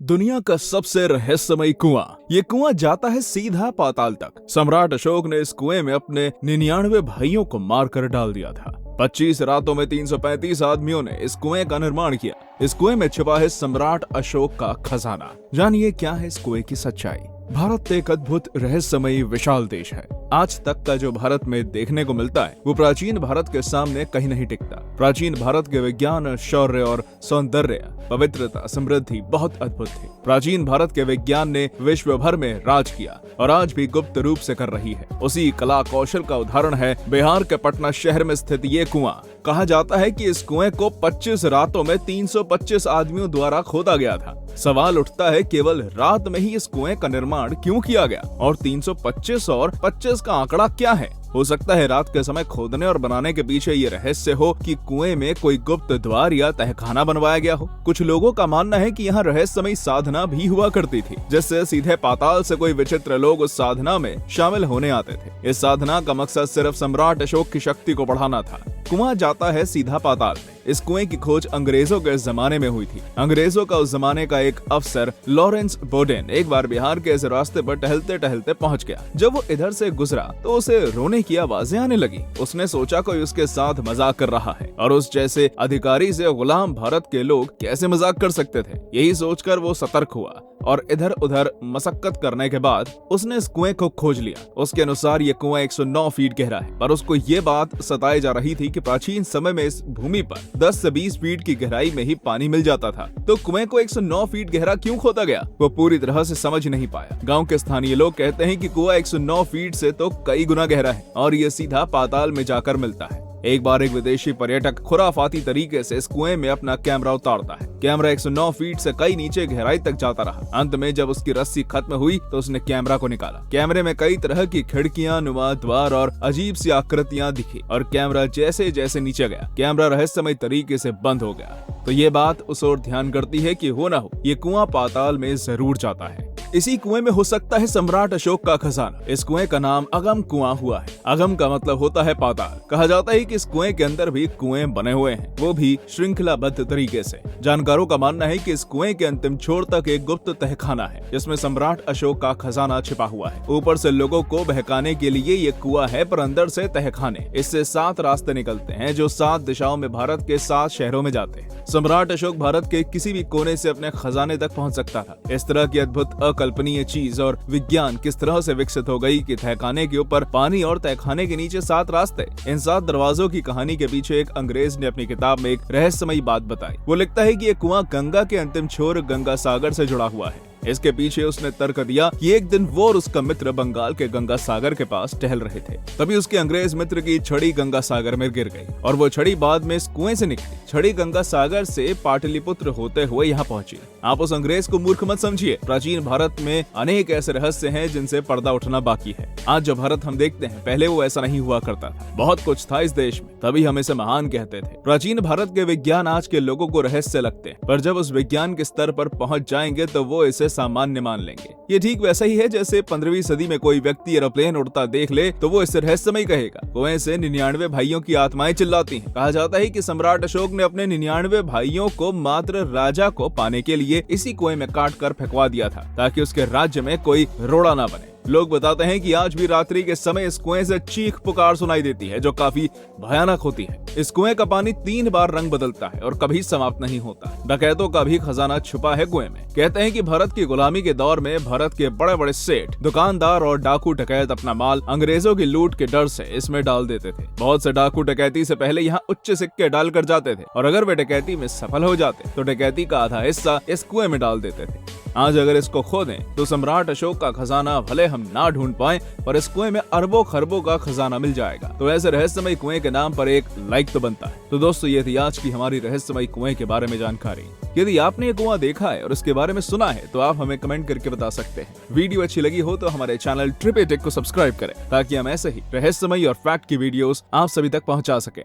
दुनिया का सबसे रहस्यमयी कुआं। ये कुआं जाता है सीधा पाताल तक। सम्राट अशोक ने इस कुएं में अपने 99 भाइयों को मारकर डाल दिया था। 25 रातों में 335 आदमियों ने इस कुएं का निर्माण किया। इस कुएं में छिपा है सम्राट अशोक का खजाना। जानिए क्या है इस कुएं की सच्चाई। भारत एक अद्भुत रहस्यमयी विशाल देश है। आज तक का जो भारत में देखने को मिलता है वो प्राचीन भारत के सामने कहीं नहीं टिकता। प्राचीन भारत के विज्ञान, शौर्य और सौंदर्य, पवित्रता, समृद्धि बहुत अद्भुत थी। प्राचीन भारत के विज्ञान ने विश्व भर में राज किया और आज भी गुप्त रूप से कर रही है। उसी कला कौशल का उदाहरण है बिहार के पटना शहर में स्थित ये कुआं। कहा जाता है कि इस कुएं को 25 रातों में 325 आदमियों द्वारा खोदा गया था। सवाल उठता है केवल रात में ही इस कुएं का निर्माण क्यों किया गया और 325 और 25 का आंकड़ा क्या है। हो सकता है रात के समय खोदने और बनाने के पीछे ये रहस्य हो कि कुएं में कोई गुप्त द्वार या तहखाना बनवाया गया हो। कुछ लोगों का मानना है कि यहाँ रहस्यमयी साधना भी हुआ करती थी, जिससे सीधे पाताल से कोई विचित्र लोग उस साधना में शामिल होने आते थे। इस साधना का मकसद सिर्फ सम्राट अशोक की शक्ति को बढ़ाना था। कुआं जाता है सीधा पाताल में। इस कुएं की खोज अंग्रेजों के जमाने में हुई थी। अंग्रेजों का उस जमाने का एक अफसर लॉरेंस बोडेन एक बार बिहार के इस रास्ते पर टहलते टहलते पहुंच गया। जब वो इधर से गुजरा तो उसे रोने की आवाजें आने लगी। उसने सोचा कोई उसके साथ मजाक कर रहा है और उस जैसे अधिकारी से गुलाम भारत के लोग कैसे मजाक कर सकते थे। यही सोचकर वो सतर्क हुआ और इधर उधर मशक्कत करने के बाद उसने इस कुएं को खोज लिया। उसके अनुसार ये कुआं 109 फीट गहरा है, पर उसको ये बात सताई जा रही थी कि प्राचीन समय में इस भूमि पर 10 से 20 फीट की गहराई में ही पानी मिल जाता था, तो कुएं को 109 फीट गहरा क्यों खोदा गया, वो पूरी तरह से समझ नहीं पाया। गांव के स्थानीय लोग कहते हैं कि कुआं 109 फीट से तो कई गुना गहरा है और ये सीधा पाताल में जाकर मिलता है। एक बार एक विदेशी पर्यटक खुराफाती तरीके से इस कुएं में अपना कैमरा उतारता है। कैमरा 109 फीट से कई नीचे गहराई तक जाता रहा। अंत में जब उसकी रस्सी खत्म हुई तो उसने कैमरा को निकाला। कैमरे में कई तरह की खिड़कियां, नुमा द्वार और अजीब सी आकृतियां दिखी और कैमरा जैसे जैसे नीचे गया, कैमरा रहस्यमय तरीके से बंद हो गया। तो ये बात उस ओर ध्यान करती है कि हो ना हो ये कुआं पाताल में जरूर जाता है। इसी कुएं में हो सकता है सम्राट अशोक का खजाना। इस कुएं का नाम अगम कुआं हुआ है। अगम का मतलब होता है पाताल। कहा जाता है कि इस कुएं के अंदर भी कुएं बने हुए हैं, वो भी श्रृंखलाबद्ध तरीके से। जानकारों का मानना है कि इस कुएं के अंतिम छोर तक एक गुप्त तहखाना है, जिसमें सम्राट अशोक का खजाना छिपा हुआ है। ऊपर से लोगों को बहकाने के लिए ये कुआं है, पर अंदर से तहखाने। इससे 7 रास्ते निकलते हैं जो 7 दिशाओं में भारत के 7 शहरों में जाते हैं। सम्राट अशोक भारत के किसी भी कोने से अपने खजाने तक पहुंच सकता था। इस तरह की अद्भुत अकल्पनीय चीज और विज्ञान किस तरह से विकसित हो गई कि तहखाने के ऊपर पानी और तहखाने के नीचे 7 रास्ते। इन 7 दरवाजों की कहानी के पीछे एक अंग्रेज ने अपनी किताब में एक रहस्यमयी बात बताई। वो लिखता है कि ये कुआं गंगा के अंतिम छोर गंगा सागर से जुड़ा हुआ है। इसके पीछे उसने तर्क दिया कि एक दिन वो और उसका मित्र बंगाल के गंगा सागर के पास टहल रहे थे। तभी उसके अंग्रेज मित्र की छड़ी गंगा सागर में गिर गई और वो छड़ी बाद में इस कुएं से निकली। छड़ी गंगा सागर से पाटलिपुत्र होते हुए यहाँ पहुंची। आप उस अंग्रेज को मूर्ख मत समझिए। प्राचीन भारत में अनेक ऐसे रहस्य हैं जिनसे पर्दा उठना बाकी है। आज जो भारत हम देखते हैं, पहले वो ऐसा नहीं हुआ करता था। बहुत कुछ था इस देश में, तभी हम इसे महान कहते थे। प्राचीन भारत के विज्ञान आज के लोगों को रहस्य लगते हैं, पर जब उस विज्ञान के स्तर पर पहुंच जाएंगे तो वो इसे सामान्य मान लेंगे। ये ठीक वैसा ही है जैसे 15वीं सदी में कोई व्यक्ति एरोप्लेन उड़ता देख ले तो वो इसे रहस्यमय कहेगा। कुएं से 99 भाइयों की आत्माएं चिल्लाती हैं। कहा जाता है कि सम्राट अशोक ने अपने 99 भाइयों को मात्र राजा को पाने के लिए इसी कुएं में काट कर फेंकवा दिया था, ताकि उसके राज्य में कोई रोड़ा ना बने। लोग बताते हैं कि आज भी रात्रि के समय इस कुएं से चीख पुकार सुनाई देती है, जो काफी भयानक होती है। इस कुएं का पानी 3 बार रंग बदलता है और कभी समाप्त नहीं होता। डकैतों का भी खजाना छुपा है कुएं में। कहते हैं कि भारत की गुलामी के दौर में भारत के बड़े बड़े सेठ, दुकानदार और डाकू डकैत अपना माल अंग्रेजों की लूट के डर से इसमें डाल देते थे। बहुत से डाकू डकैती से पहले यहाँ उच्च सिक्के डाल कर जाते थे और अगर वे डकैती में सफल हो जाते तो डकैती का आधा हिस्सा इस कुएं में डाल देते थे। आज अगर इसको खोदें तो सम्राट अशोक का खजाना भले हम ना ढूंढ पाएं, पर इस कुएं में अरबों खरबों का खजाना मिल जाएगा। तो ऐसे रहस्यमय कुएं के नाम पर एक लाइक तो बनता है। तो दोस्तों, ये थी आज की हमारी रहस्यमय कुएं के बारे में जानकारी। यदि आपने ये कुआं देखा है और इसके बारे में सुना है तो आप हमें कमेंट करके बता सकते हैं। वीडियो अच्छी लगी हो तो हमारे चैनल ट्रिप ए टेक को सब्सक्राइब करें, ताकि हम ऐसे ही रहस्यमय और फैक्ट की वीडियोस आप सभी तक पहुंचा सकें।